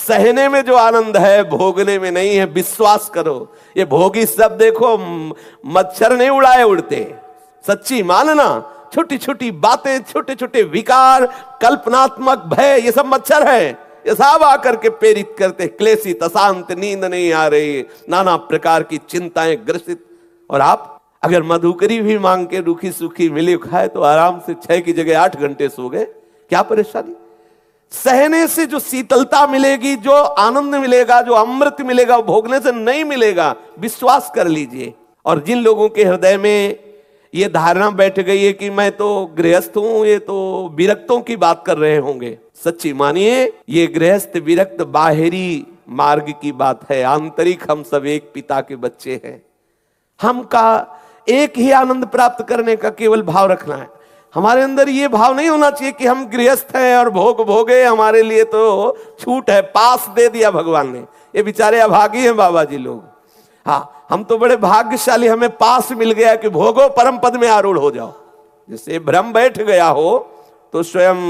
सहने में जो आनंद है भोगने में नहीं है, विश्वास करो। ये भोगी सब देखो मच्छर नहीं उड़ाए उड़ते, सच्ची मानना। छोटी छोटी बातें, छोटे छोटे विकार, कल्पनात्मक भय, ये सब मच्छर है। ये सब आकर के प्रेरित करते, क्लेशित, अशांत, नींद नहीं आ रही, नाना प्रकार की चिंताएं ग्रसित। और आप अगर मधुकरी भी मांग के रूखी सूखी मिली खाए तो आराम से 6 की जगह 8 घंटे सो गए, क्या परेशानी। सहने से जो शीतलता मिलेगी, जो आनंद मिलेगा, जो अमृत मिलेगा, वो भोगने से नहीं मिलेगा, विश्वास कर लीजिए। और जिन लोगों के हृदय में ये धारणा बैठ गई है कि मैं तो गृहस्थ हूं, ये तो विरक्तों की बात कर रहे होंगे, सच्ची मानिए ये गृहस्थ विरक्त बाहरी मार्ग की बात है। आंतरिक हम सब एक पिता के बच्चे हैं। हम का एक ही आनंद प्राप्त करने का केवल भाव रखना है। हमारे अंदर ये भाव नहीं होना चाहिए कि हम गृहस्थ हैं और भोग भोगे, हमारे लिए तो छूट है, पास दे दिया भगवान ने। ये बेचारे अभागी हैं बाबा जी लोग। हाँ, हम तो बड़े भाग्यशाली, हमें पास मिल गया कि भोगो परम पद में आरूढ़ हो जाओ। जैसे भ्रम बैठ गया हो तो स्वयं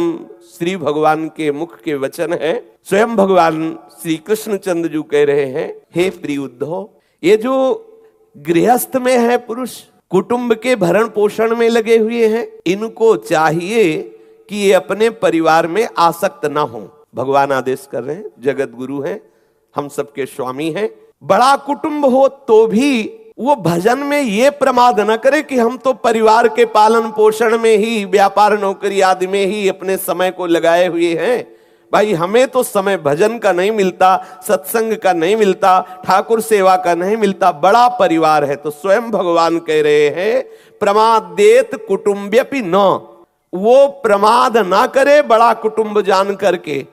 श्री भगवान के मुख के वचन है, स्वयं भगवान श्री कृष्णचंद्र जी कह रहे हैं, हे प्रिय उद्धव, ये जो गृहस्थ में है पुरुष, कुटुंब के भरण पोषण में लगे हुए हैं, इनको चाहिए कि ये अपने परिवार में आसक्त ना हो। भगवान आदेश कर रहे हैं, जगत गुरु हैं, हम सबके स्वामी हैं। बड़ा कुटुंब हो तो भी वो भजन में ये प्रमाद न करे कि हम तो परिवार के पालन पोषण में ही, व्यापार नौकरी आदि में ही अपने समय को लगाए हुए हैं। भाई हमें तो समय भजन का नहीं मिलता, सत्संग का नहीं मिलता, ठाकुर सेवा का नहीं मिलता, बड़ा परिवार है। तो स्वयं भगवान कह रहे हैं, प्रमादेत कुटुंब्यपि न, वो प्रमाद ना करे बड़ा कुटुंब जान करके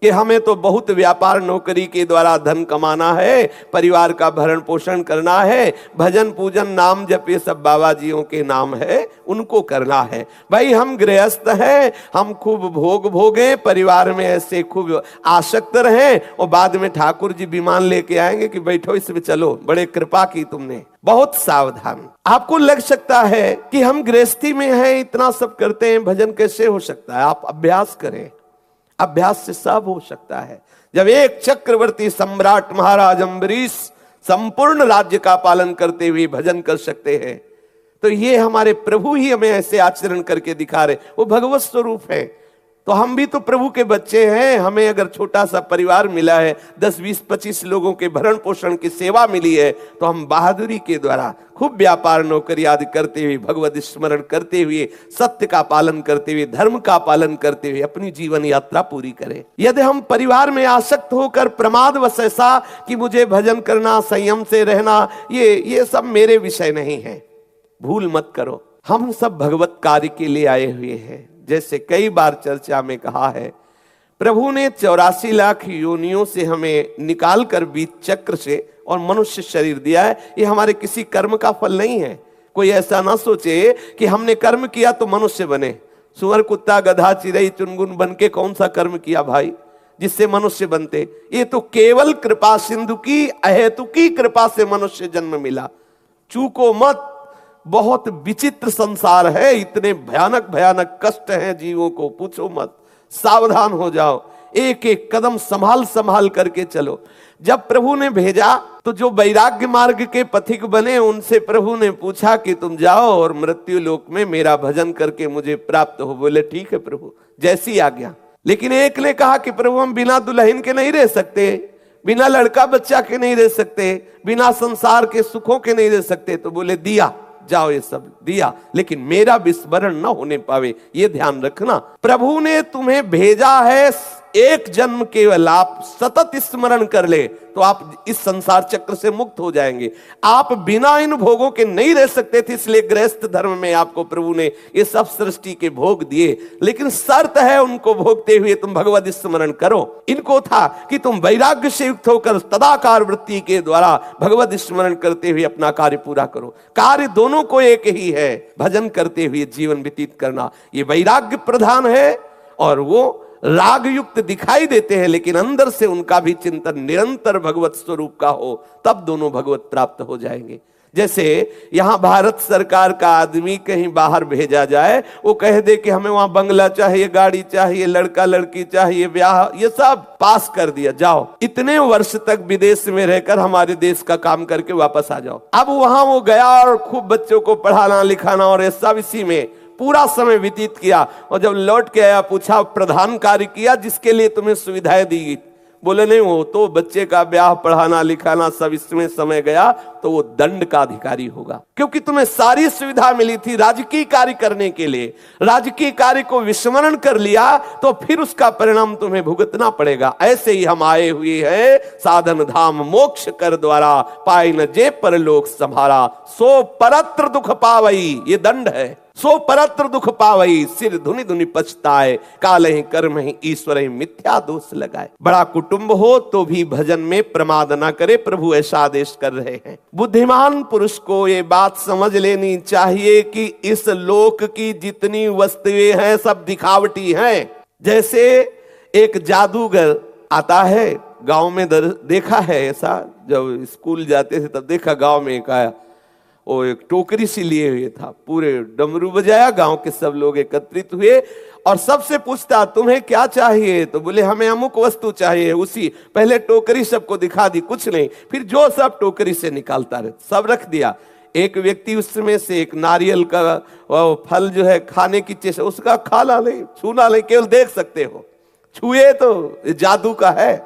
कि हमें तो बहुत व्यापार नौकरी के द्वारा धन कमाना है, परिवार का भरण पोषण करना है, भजन पूजन नाम जप ये सब बाबा जियों के नाम है, उनको करना है। भाई हम गृहस्थ हैं, हम खूब भोग भोगे, परिवार में ऐसे खूब आसक्त रहें और बाद में ठाकुर जी विमान लेके आएंगे कि बैठो इसमें चलो, बड़े कृपा की तुमने। बहुत सावधान। आपको लग सकता है कि हम गृहस्थी में हैं, इतना सब करते हैं, भजन कैसे हो सकता है। आप अभ्यास करें, अभ्यास से सब हो सकता है। जब एक चक्रवर्ती सम्राट महाराज अम्बरीश संपूर्ण राज्य का पालन करते हुए भजन कर सकते हैं, तो ये हमारे प्रभु ही हमें ऐसे आचरण करके दिखा रहे, वो भगवत स्वरूप है। तो हम भी तो प्रभु के बच्चे हैं। हमें अगर छोटा सा परिवार मिला है, 10, 20, 25 लोगों के भरण पोषण की सेवा मिली है, तो हम बहादुरी के द्वारा खूब व्यापार नौकरी आदि करते हुए, भगवत स्मरण करते हुए, सत्य का पालन करते हुए, धर्म का पालन करते हुए अपनी जीवन यात्रा पूरी करें। यदि हम परिवार में आसक्त होकर प्रमादवश ऐसा कि मुझे भजन करना, संयम से रहना, ये सब मेरे विषय नहीं है, भूल मत करो। हम सब भगवत कार्य के लिए आए हुए हैं। जैसे कई बार चर्चा में कहा है, प्रभु ने 84 लाख योनियों से हमें निकाल कर बीच चक्र से और मनुष्य शरीर दिया है। ये हमारे किसी कर्म का फल नहीं है। कोई ऐसा ना सोचे कि हमने कर्म किया तो मनुष्य बने। सुअर, कुत्ता, गधा, चिड़ै, चुनगुन बन के कौन सा कर्म किया भाई जिससे मनुष्य बनते। ये तो केवल कृपा सिंधु की अहेतुकी कृपा से मनुष्य जन्म मिला। चूको मत, बहुत विचित्र संसार है, इतने भयानक भयानक कष्ट हैं जीवों को, पूछो मत। सावधान हो जाओ, एक एक कदम संभाल संभाल करके चलो। जब प्रभु ने भेजा तो जो वैराग्य मार्ग के पथिक बने, उनसे प्रभु ने पूछा कि तुम जाओ और मृत्यु लोक में मेरा भजन करके मुझे प्राप्त हो। बोले ठीक है प्रभु, जैसी आज्ञा। लेकिन एक ने कहा कि प्रभु हम बिना दुल्हन के नहीं रह सकते, बिना लड़का बच्चा के नहीं रह सकते, बिना संसार के सुखों के नहीं रह सकते। तो बोले दिया, जाओ ये सब दिया, लेकिन मेरा विस्मरण न होने पावे, ये ध्यान रखना। प्रभु ने तुम्हें भेजा है एक जन्म केवल, आप सतत स्मरण कर ले तो आप इस संसार चक्र से मुक्त हो जाएंगे। आप बिना इन भोगों के नहीं रह सकते थे, इसलिए गृहस्थ धर्म में आपको प्रभु ने ये सब सृष्टि के भोग दिए। लेकिन शर्त है, उनको भोगते हुए तुम भगवत स्मरण करो। इनको था कि तुम वैराग्य से युक्त होकर तदाकार वृत्ति के द्वारा भगवत स्मरण करते हुए अपना कार्य पूरा करो। कार्य दोनों को एक ही है, भजन करते हुए जीवन व्यतीत करना। ये वैराग्य प्रधान है और वो राग युक्त दिखाई देते हैं, लेकिन अंदर से उनका भी चिंतन निरंतर भगवत स्वरूप का हो, तब दोनों भगवत प्राप्त हो जाएंगे। जैसे यहां भारत सरकार का आदमी कहीं बाहर भेजा जाए, वो कह दे कि हमें वहां बंगला चाहिए, गाड़ी चाहिए, लड़का लड़की चाहिए, ब्याह, ये सब पास कर दिया, जाओ इतने वर्ष तक विदेश में रहकर हमारे देश का काम करके वापस आ जाओ। अब वहां वो गया और खूब बच्चों को पढ़ाना लिखाना और ये सब इसी में पूरा समय व्यतीत किया, और जब लौट के आया पूछा प्रधान कार्य किया जिसके लिए तुम्हें सुविधाएं दी गई? बोले नहीं, वो तो बच्चे का ब्याह पढ़ाना लिखाना सब इसमें समय गया, तो वो दंड का अधिकारी होगा, क्योंकि तुम्हें सारी सुविधा मिली थी राजकीय कार्य करने के लिए, राजकीय कार्य को विस्मरण कर लिया तो फिर उसका परिणाम तुम्हें भुगतना पड़ेगा। ऐसे ही हम आए हुए हैं साधन धाम मोक्ष कर द्वारा, पाई न जे परलोक संभारा, सो परत्र दुख पावई, ये दंड है। सो परत्र दुख पावई, सिर धुनि धुनि पछताए, कालहि कर्म ही ईश्वर ही मिथ्या दोष लगाए। बड़ा कुटुंब हो तो भी भजन में प्रमाद ना करे, प्रभु ऐसा आदेश कर रहे हैं। बुद्धिमान पुरुष को ये बात समझ लेनी चाहिए कि इस लोक की जितनी वस्तुएं हैं सब दिखावटी हैं। जैसे एक जादूगर आता है, गांव में देखा है ऐसा, जब स्कूल जाते थे तब देखा, गांव में एक आया, वो एक टोकरी सी लिए हुए था, पूरे डमरू बजाया, गांव के सब लोग एकत्रित हुए और सबसे पूछता तुम्हें क्या चाहिए? तो बोले हमें अमुक वस्तु चाहिए। उसी पहले टोकरी सबको दिखा दी, कुछ नहीं, फिर जो सब टोकरी से निकालता रहे सब रख दिया। एक व्यक्ति उसमें से एक नारियल का फल जो है खाने की चेष्टा, उसका खाना नहीं, छूना नहीं, केवल देख सकते हो, छुए तो जादू का है।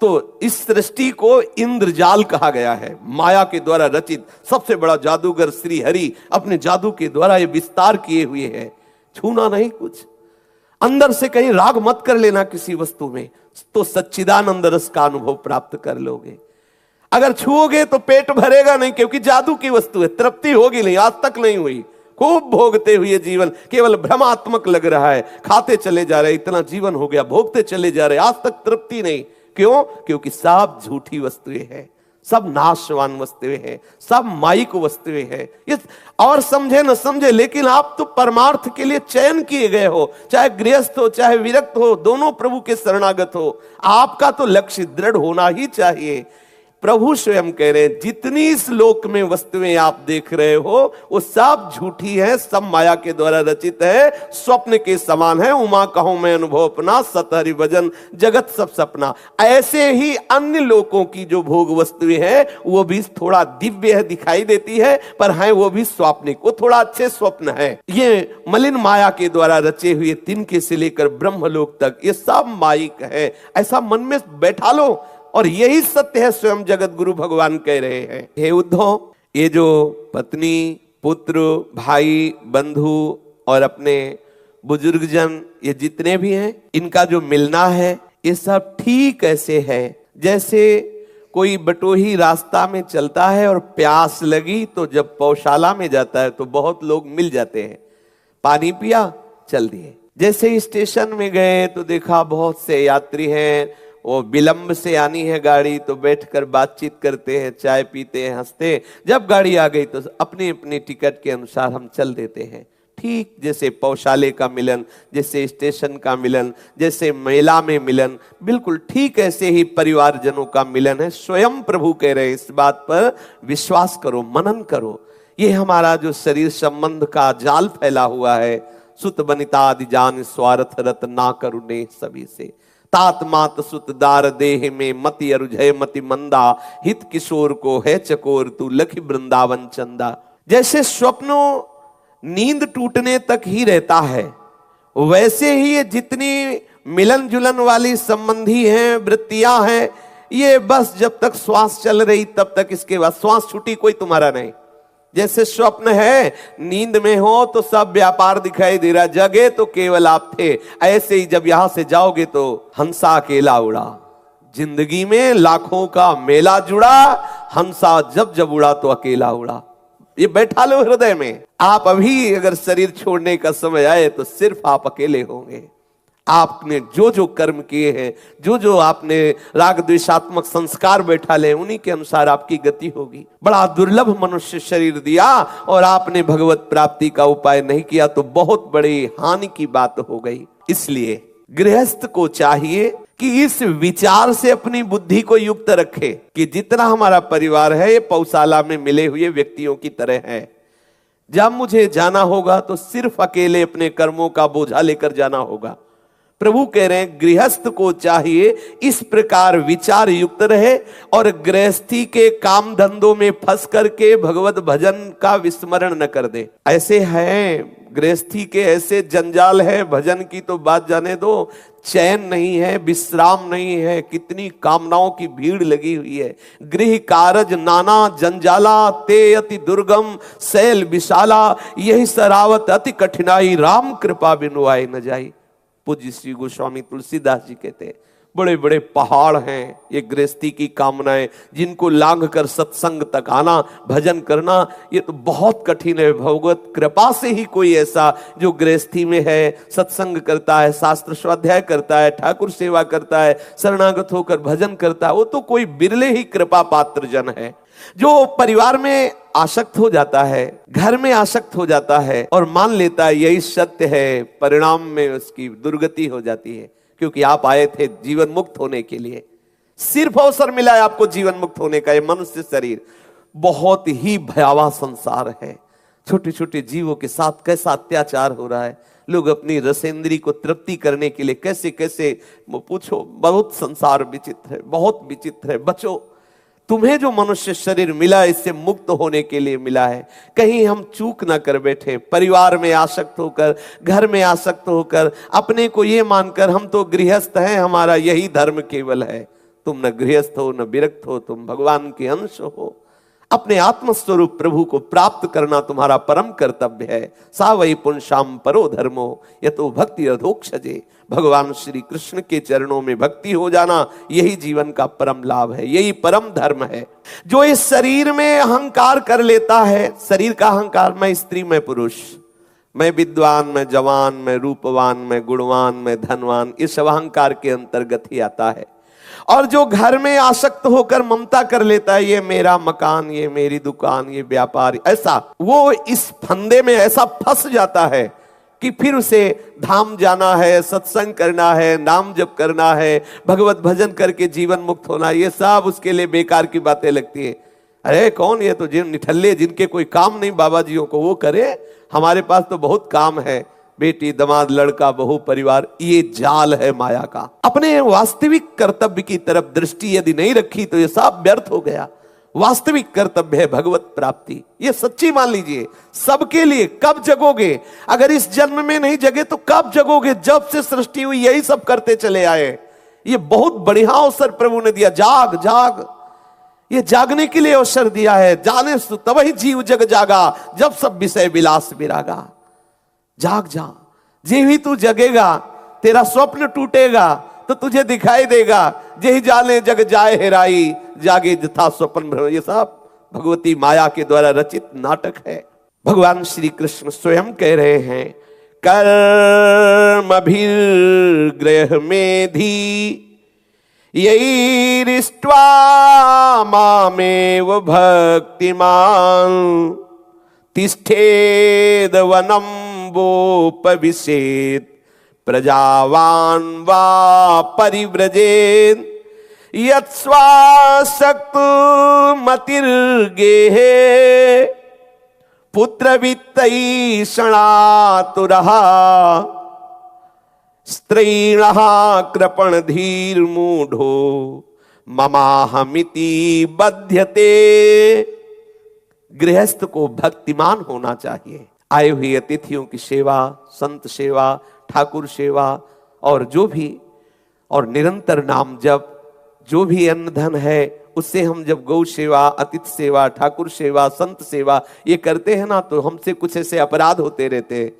तो इस सृष्टि को इंद्रजाल कहा गया है, माया के द्वारा रचित। सबसे बड़ा जादूगर श्री हरि अपने जादू के द्वारा ये विस्तार किए हुए हैं। छूना नहीं कुछ, अंदर से कहीं राग मत कर लेना किसी वस्तु में, तो सच्चिदानंद रस का अनुभव प्राप्त कर लोगे। अगर छुओगे तो पेट भरेगा नहीं, क्योंकि जादू की वस्तु है, तृप्ति होगी नहीं, आज तक नहीं हुई। खूब भोगते हुए जीवन केवल भ्रमात्मक लग रहा है, खाते चले जा रहे, इतना जीवन हो गया, भोगते चले जा रहे, आज तक तृप्ति नहीं। क्यों? क्योंकि सब झूठी वस्तुएं हैं, सब नाशवान वस्तुएं हैं, सब माइक वस्तुएं हैं। ये और समझे न समझे, लेकिन आप तो परमार्थ के लिए चयन किए गए हो, चाहे गृहस्थ हो चाहे विरक्त हो, दोनों प्रभु के शरणागत हो। आपका तो लक्ष्य दृढ़ होना ही चाहिए। प्रभु स्वयं कह रहे हैं जितनी इस लोक में वस्तुएं आप देख रहे हो वो सब झूठी है, सब माया के द्वारा रचित है, स्वप्न के समान है। उमा कहूं मैं अनुभव अपना, सत हरि भजन जगत सब सपना। ऐसे ही अन्य लोकों की जो भोग वस्तुएं हैं वो भी थोड़ा दिव्य है, दिखाई देती है, पर है वो भी स्वाप्निक, वो थोड़ा अच्छे स्वप्न है। ये मलिन माया के द्वारा रचे हुए तिनके से लेकर ब्रह्मलोक तक ये सब माइक है, ऐसा मन में बैठा लो। और यही सत्य है, स्वयं जगत गुरु भगवान कह रहे हैं। हे उद्धव, ये जो पत्नी पुत्र भाई बंधु और अपने बुजुर्गजन ये जितने भी हैं, इनका जो मिलना है ये सब ठीक ऐसे है जैसे कोई बटोही रास्ता में चलता है और प्यास लगी तो जब पौशाला में जाता है तो बहुत लोग मिल जाते हैं, पानी पिया चल दिए। जैसे स्टेशन में गए तो देखा बहुत से यात्री हैं, वो विलंब से आनी है गाड़ी तो बैठकर बातचीत करते हैं, चाय पीते हैं, हंसते हैं। जब गाड़ी आ गई तो अपने अपने टिकट के अनुसार हम चल देते हैं। ठीक जैसे पौशाले का मिलन, जैसे स्टेशन का मिलन, जैसे मेला में मिलन, बिल्कुल ठीक ऐसे ही परिवारजनों का मिलन है। स्वयं प्रभु कह रहे हैं इस बात पर विश्वास करो, मनन करो। ये हमारा जो शरीर संबंध का जाल फैला हुआ है, सुत बनिता आदि जान स्वार्थ रत ना करुणे सभी से, तात मात सुत दार देह में मति अरुझय मति मंदा, हित किशोर को है चकोर तू लखी वृंदावन चंदा। जैसे स्वप्नों नींद टूटने तक ही रहता है, वैसे ही ये जितनी मिलन जुलन वाली संबंधी हैं, वृत्तियां हैं, ये बस जब तक श्वास चल रही तब तक, इसके बाद श्वास छूटी कोई तुम्हारा नहीं। जैसे स्वप्न है, नींद में हो तो सब व्यापार दिखाई दे रहा, जगे तो केवल आप थे। ऐसे ही जब यहां से जाओगे तो हंसा अकेला उड़ा, जिंदगी में लाखों का मेला जुड़ा, हंसा जब जब उड़ा तो अकेला उड़ा। ये बैठा लो हृदय में। आप अभी अगर शरीर छोड़ने का समय आए तो सिर्फ आप अकेले होंगे। आपने जो जो कर्म किए हैं, जो जो आपने राग द्वेषात्मक संस्कार बैठा ले, उन्हीं के अनुसार आपकी गति होगी। बड़ा दुर्लभ मनुष्य शरीर दिया और आपने भगवत प्राप्ति का उपाय नहीं किया तो बहुत बड़ी हानि की बात हो गई। इसलिए गृहस्थ को चाहिए कि इस विचार से अपनी बुद्धि को युक्त रखे कि जितना हमारा परिवार है ये पौशाला में मिले हुए व्यक्तियों की तरह है। जब मुझे जाना होगा तो सिर्फ अकेले अपने कर्मों का बोझा लेकर जाना होगा। प्रभु कह रहे हैं गृहस्थ को चाहिए इस प्रकार विचार युक्त रहे और गृहस्थी के काम धंधों में फंस करके भगवत भजन का विस्मरण न कर दे। ऐसे हैं गृहस्थी के ऐसे जंजाल है, भजन की तो बात जाने दो, चैन नहीं है, विश्राम नहीं है, कितनी कामनाओं की भीड़ लगी हुई है। गृह कारज नाना जंजाला ते अति दुर्गम शैल विशाला, यही सरावत अति कठिनाई राम कृपा बिनु आए न जाई। पूज्य श्री गोस्वामी तुलसीदास जी कहते हैं बड़े बड़े पहाड़ हैं ये गृहस्थी की कामनाएं, जिनको लांघ कर सत्संग तक आना, भजन करना, ये तो बहुत कठिन है। भगवत कृपा से ही कोई ऐसा जो गृहस्थी में है, सत्संग करता है, शास्त्र स्वाध्याय करता है, ठाकुर सेवा करता है, शरणागत होकर भजन करता है, वो तो कोई बिरले ही कृपा पात्र जन है। जो परिवार में आसक्त हो जाता है, घर में आसक्त हो जाता है और मान लेता है यही सत्य है, परिणाम में उसकी दुर्गति हो जाती है। क्योंकि आप आए थे जीवन मुक्त होने के लिए, सिर्फ अवसर मिला है आपको जीवन मुक्त होने का। ये मनुष्य शरीर बहुत ही भयावह संसार है। छोटे छोटे जीवों के साथ कैसा अत्याचार हो रहा है। लोग अपनी रसेंद्री को तृप्ति करने के लिए कैसे कैसे पूछो, बहुत संसार विचित्र है, बहुत विचित्र है। बचो, तुम्हें जो मनुष्य शरीर मिला इससे मुक्त होने के लिए मिला है। कहीं हम चूक ना कर बैठे, परिवार में आसक्त होकर, घर में आसक्त होकर, अपने को ये मानकर हम तो गृहस्थ हैं, हमारा यही धर्म केवल है। तुम न गृहस्थ हो न विरक्त हो, तुम भगवान के अंश हो। अपने आत्मस्वरूप प्रभु को प्राप्त करना तुम्हारा परम कर्तव्य है। सा वही पुंसाम परो धर्मो यतो भक्ति अधोक्षजे। भगवान श्री कृष्ण के चरणों में भक्ति हो जाना यही जीवन का परम लाभ है, यही परम धर्म है। जो इस शरीर में अहंकार कर लेता है, शरीर का अहंकार, मैं स्त्री मैं पुरुष, मैं विद्वान मैं जवान मैं रूपवान मैं गुणवान मैं धनवान, इस अहंकार के अंतर्गत ही आता है। और जो घर में आसक्त होकर ममता कर लेता है, ये मेरा मकान, ये मेरी दुकान, ये व्यापार, ऐसा वो इस फंदे में ऐसा फंस जाता है कि फिर उसे धाम जाना है, सत्संग करना है, नाम जप करना है, भगवत भजन करके जीवन मुक्त होना, ये सब उसके लिए बेकार की बातें लगती है। अरे कौन, ये तो जिन निठल्ले जिनके कोई काम नहीं बाबा जियों को, वो करे, हमारे पास तो बहुत काम है। बेटी दमाद लड़का बहु परिवार, ये जाल है माया का। अपने वास्तविक कर्तव्य की तरफ दृष्टि यदि नहीं रखी तो ये सब व्यर्थ हो गया। वास्तविक कर्तव्य है भगवत प्राप्ति, ये सच्ची मान लीजिए सबके लिए। कब जगोगे? अगर इस जन्म में नहीं जगे तो कब जगोगे? जब से सृष्टि हुई यही सब करते चले आए। ये बहुत बढ़िया अवसर प्रभु ने दिया, जाग जाग, ये जागने के लिए अवसर दिया है। जाने तब ही जीव जग जागा, जब सब विषय विलास विरागा। जाग जा, जे ही तू जगेगा तेरा स्वप्न टूटेगा तो तुझे दिखाई देगा। जे ही जाने जग जाए हेराई, जागे जथा स्वप्न भ्रम। ये सब भगवती माया के द्वारा रचित नाटक है। भगवान श्री कृष्ण स्वयं कह रहे हैं कर्मभिर्गृह मेधि यही रिष्ट्वा मामेव भक्तिमान तिष्ठेद वनम वोपविशेत प्रजावान वा परिव्रजेत यत्स्वासक्त मतिर्गेहे पुत्र वित्तैषणातुरः स्त्रीणः कृपण धीर मूढ़ो ममाहमिति बध्यते। गृहस्थ को भक्तिमान होना चाहिए। आए हुए अतिथियों की सेवा, संत सेवा, ठाकुर सेवा और जो भी, और निरंतर नाम जप, जो भी अन्न धन है उससे हम जब गौ सेवा, अतिथि सेवा, ठाकुर सेवा, संत सेवा ये करते हैं ना, तो हमसे कुछ ऐसे अपराध होते रहते हैं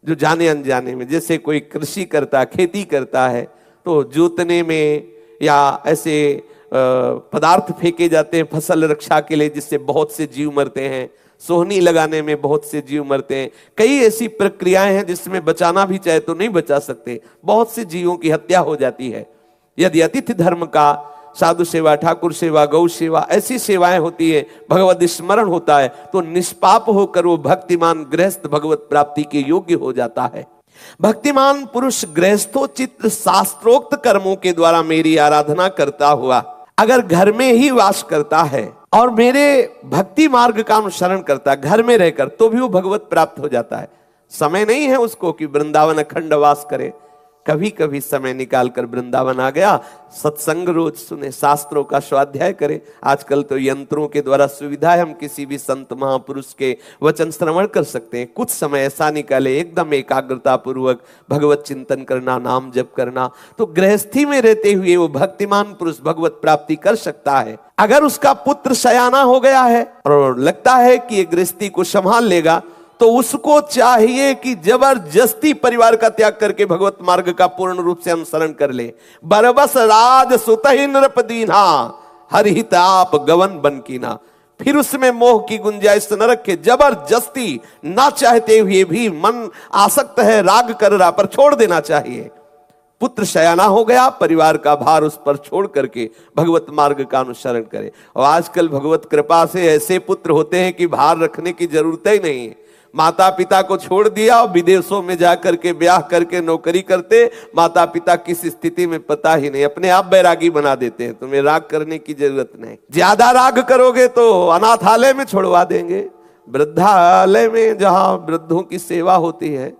जो जाने अनजाने में। जैसे कोई कृषि करता, खेती करता है तो जोतने में या ऐसे पदार्थ फेंके जाते हैं फसल रक्षा के लिए, जिससे बहुत से जीव मरते हैं। सोहनी लगाने में बहुत से जीव मरते हैं। कई ऐसी प्रक्रियाएं हैं जिसमें बचाना भी चाहे तो नहीं बचा सकते, बहुत से जीवों की हत्या हो जाती है। यदि अतिथि धर्म का, साधु सेवा, ठाकुर सेवा, गौ सेवा, ऐसी सेवाएं होती है, भगवत स्मरण होता है, तो निष्पाप होकर वो भक्तिमान गृहस्थ भगवत प्राप्ति के योग्य हो जाता है। भक्तिमान पुरुष गृहस्थोचित शास्त्रोक्त कर्मों के द्वारा मेरी आराधना करता हुआ अगर घर में ही वास करता है और मेरे भक्ति मार्ग का अनुसरण करता है घर में रहकर, तो भी वो भगवत प्राप्त हो जाता है। समय नहीं है उसको कि वृंदावन अखंड वास करे, कभी कभी समय निकालकर वृंदावन आ गया, सत्संग रोज सुने, शास्त्रों का स्वाध्याय करे। आजकल तो यंत्रों के द्वारा सुविधा है, हम किसी भी संत महापुरुष के वचन श्रवण कर सकते हैं। कुछ समय ऐसा निकाले, एकदम एकाग्रता पूर्वक भगवत चिंतन करना, नाम जप करना, तो गृहस्थी में रहते हुए वो भक्तिमान पुरुष भगवत प्राप्ति कर सकता है। अगर उसका पुत्र सयाना हो गया है और लगता है कि ये गृहस्थी को संभाल लेगा, तो उसको चाहिए कि जबरदस्ती परिवार का त्याग करके भगवत मार्ग का पूर्ण रूप से अनुसरण कर ले। बरबस राज सुतहि नृपदीना हरिहित आप गवन बन कीना। फिर उसमें मोह की गुंजाइश न रखे, जबरदस्ती ना चाहते हुए भी मन आसक्त है, राग कर रहा, पर छोड़ देना चाहिए। पुत्र शयाना हो गया, परिवार का भार उस पर छोड़ करके भगवत मार्ग का अनुसरण करे। और आजकल भगवत कृपा से ऐसे पुत्र होते हैं कि भार रखने की जरूरत ही नहीं है। माता पिता को छोड़ दिया और विदेशों में जाकर के ब्याह करके नौकरी करते, माता पिता किस स्थिति में पता ही नहीं, अपने आप बैरागी बना देते हैं। तुम्हें राग करने की जरूरत नहीं, ज्यादा राग करोगे तो अनाथालय में छोड़वा देंगे, वृद्धालय में जहां वृद्धों की सेवा होती है।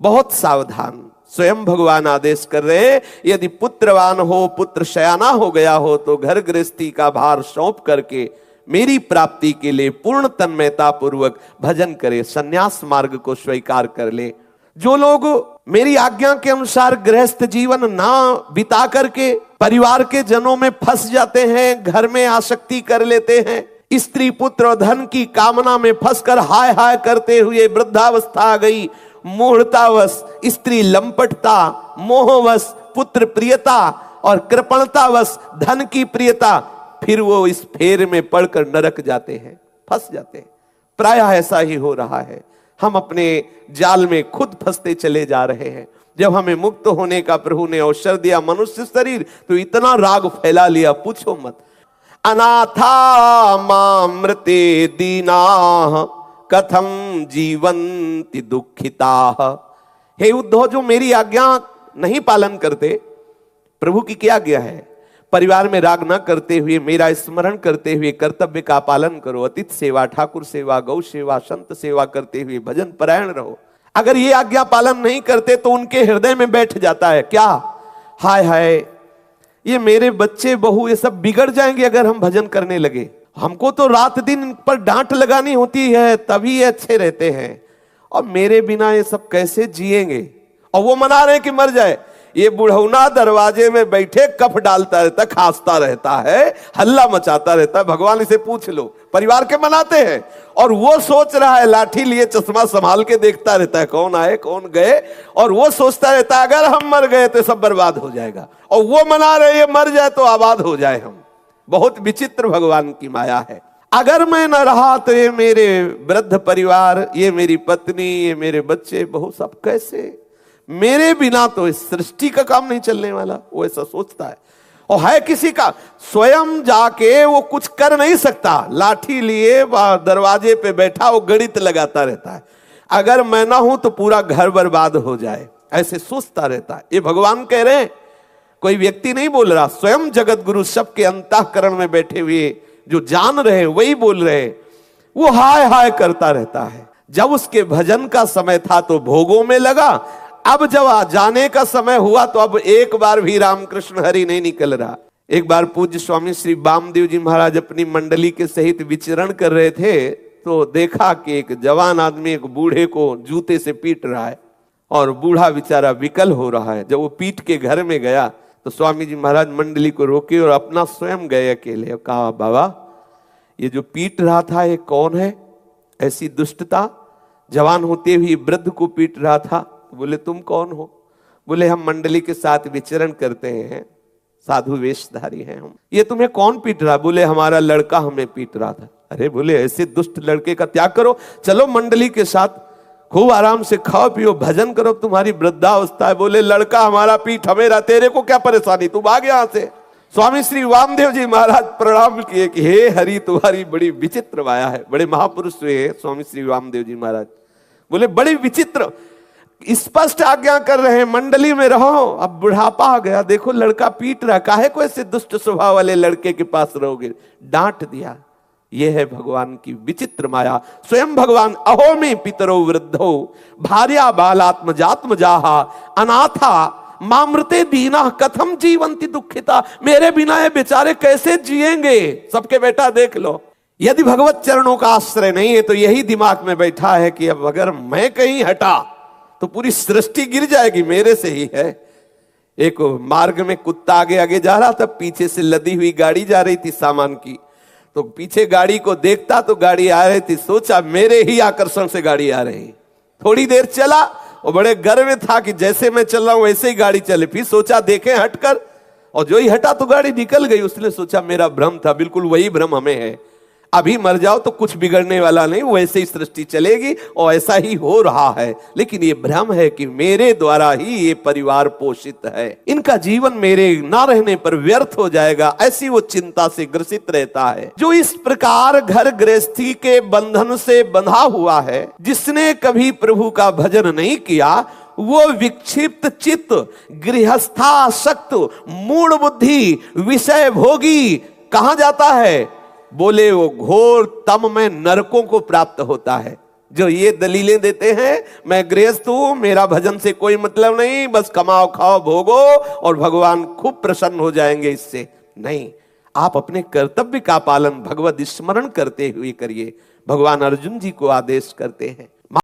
बहुत सावधान, स्वयं भगवान आदेश कर रहे हैं, यदि पुत्रवान हो, पुत्र शयाना हो गया हो, तो घर गृहस्थी का भार सौंप करके मेरी प्राप्ति के लिए पूर्ण तन्मयता पूर्वक भजन करे, सन्यास मार्ग को स्वीकार कर ले। जो लोग मेरी आज्ञा के अनुसार गृहस्थ जीवन ना बिता करके परिवार के जनों में फंस जाते हैं, घर में आसक्ति कर लेते हैं, स्त्री पुत्र और धन की कामना में फंसकर हाय हाय करते हुए वृद्धावस्था आ गई, मूढ़तावश स्त्री लंपटता, मोहवश पुत्र प्रियता और कृपणतावश धन की प्रियता, फिर वो इस फेर में पड़कर नरक जाते हैं, फंस जाते हैं। प्रायः ऐसा ही हो रहा है, हम अपने जाल में खुद फंसते चले जा रहे हैं। जब हमें मुक्त होने का प्रभु ने अवसर दिया मनुष्य शरीर, तो इतना राग फैला लिया, पूछो मत। अनाथा मामृते दीना कथम जीवंति दुखिता। हे उद्धव, जो मेरी आज्ञा नहीं पालन करते, प्रभु की क्या आज्ञा है? परिवार में राग न करते हुए मेरा स्मरण करते हुए कर्तव्य का पालन करो, अतिथि सेवा, ठाकुर सेवा, गौ सेवा, संत सेवा करते हुए भजन परायण रहो। अगर ये आज्ञा पालन नहीं करते तो उनके हृदय में बैठ जाता है क्या, हाय हाय ये मेरे बच्चे बहू ये सब बिगड़ जाएंगे अगर हम भजन करने लगे। हमको तो रात दिन इन पर डांट लगानी होती है, तभी ये अच्छे रहते हैं, और मेरे बिना ये सब कैसे जिएंगे। और वो मना रहे कि मर जाए, ये बुढ़ौना दरवाजे में बैठे कफ डालता रहता, खांसता रहता है, हल्ला मचाता रहता है। भगवान इसे पूछ लो, परिवार के मनाते हैं, और वो सोच रहा है, लाठी लिए चश्मा संभाल के देखता रहता है कौन आए कौन गए, और वो सोचता रहता है अगर हम मर गए तो सब बर्बाद हो जाएगा, और वो मना रहे ये मर जाए तो आबाद हो जाए हम। बहुत विचित्र भगवान की माया है। अगर मैं न रहा तो ये मेरे वृद्ध परिवार, ये मेरी पत्नी, ये मेरे बच्चे बहू सब कैसे, मेरे बिना तो इस सृष्टि का काम नहीं चलने वाला, वो ऐसा सोचता है। और है किसी का, स्वयं जाके वो कुछ कर नहीं सकता, लाठी लिए दरवाजे पे बैठा वो गणित लगाता रहता है, अगर मैं ना हूं तो पूरा घर बर्बाद हो जाए, ऐसे सोचता रहता है। ये भगवान कह रहे हैं, कोई व्यक्ति नहीं बोल रहा, स्वयं जगत गुरु सबके अंतःकरण में बैठे हुए जो जान रहे वही बोल रहे। वो हाय हाय करता रहता है। जब उसके भजन का समय था तो भोगों में लगा, अब जब जाने का समय हुआ तो अब एक बार भी रामकृष्ण हरि नहीं निकल रहा। एक बार पूज्य स्वामी श्री वामदेव जी महाराज अपनी मंडली के सहित विचरण कर रहे थे, तो देखा कि एक जवान आदमी एक बूढ़े को जूते से पीट रहा है, और बूढ़ा बेचारा विकल हो रहा है। जब वो पीट के घर में गया तो स्वामी जी महाराज मंडली को रोके और अपना स्वयं गए अकेले, कहा बाबा ये जो पीट रहा था ये कौन है, ऐसी दुष्टता, जवान होते हुए वृद्ध को पीट रहा था। बोले तुम कौन हो? बोले हम मंडली के साथ विचरण करते हैं, साधु वेशधारी हैं हम। ये तुम्हें कौन पीट रहा? बोले हमारा लड़का हमें पीट रहा था। अरे बोले ऐसे दुष्ट लड़के का त्याग करो, चलो मंडली के साथ खूब आराम से खाओ पियो भजन करो, तुम्हारी वृद्धावस्था है। बोले लड़का हमारा पीठ हमेरा, तेरे को क्या परेशानी, तू भाग यहां से। स्वामी श्री वामदेव जी महाराज प्रणाम किए कि हे हरि तुम्हारी बड़ी विचित्र माया है। बड़े महापुरुष हुए स्वामी श्री वामदेव जी महाराज। बोले बड़ी विचित्र, स्पष्ट आज्ञा कर रहे हैं, मंडली में रहो। अब बुढ़ापा आ गया, देखो लड़का पीट रहा, काहे को ऐसे दुष्ट स्वभाव वाले लड़के के पास रहोगे, डांट दिया। यह है भगवान की विचित्र माया। स्वयं भगवान अहो में पितरो वृद्धो भार्या बालात्मजात्मजाहा अनाथा मामृते दीना कथम जीवंती दुखिता। मेरे बिना ये बेचारे कैसे जिएंगे। सबके बेटा देख लो, यदि भगवत चरणों का आश्रय नहीं है तो यही दिमाग में बैठा है कि अब अगर मैं कहीं हटा तो पूरी सृष्टि गिर जाएगी, मेरे से ही है। एक मार्ग में कुत्ता आगे आगे जा रहा था, पीछे से लदी हुई गाड़ी जा रही थी सामान की, तो पीछे गाड़ी को देखता तो गाड़ी आ रही थी, सोचा मेरे ही आकर्षण से गाड़ी आ रही। थोड़ी देर चला और बड़े गर्व में था कि जैसे मैं चल रहा हूं वैसे ही गाड़ी चले। फिर सोचा देखें हटकर, और जो ही हटा तो गाड़ी निकल गई। उसने सोचा मेरा भ्रम था, बिल्कुल वही भ्रम हमें है। अभी मर जाओ तो कुछ बिगड़ने वाला नहीं, वैसे ही सृष्टि चलेगी और ऐसा ही हो रहा है। लेकिन ये भ्रम है कि मेरे द्वारा ही ये परिवार पोषित है, इनका जीवन मेरे ना रहने पर व्यर्थ हो जाएगा, ऐसी वो चिंता से ग्रसित रहता है। जो इस प्रकार घर गृहस्थी के बंधन से बंधा हुआ है, जिसने कभी प्रभु का भजन नहीं किया, वो विक्षिप्त चित्त, गृहस्थासक्त, मूढ़ बुद्धि, विषय भोगी कहां जाता है? बोले वो घोर तम में नरकों को प्राप्त होता है। जो ये दलीलें देते हैं, मैं गृहस्थ हूं, मेरा भजन से कोई मतलब नहीं, बस कमाओ खाओ भोगो और भगवान खूब प्रसन्न हो जाएंगे इससे। नहीं, आप अपने कर्तव्य का पालन भगवत स्मरण करते हुए करिए। भगवान अर्जुन जी को आदेश करते हैं।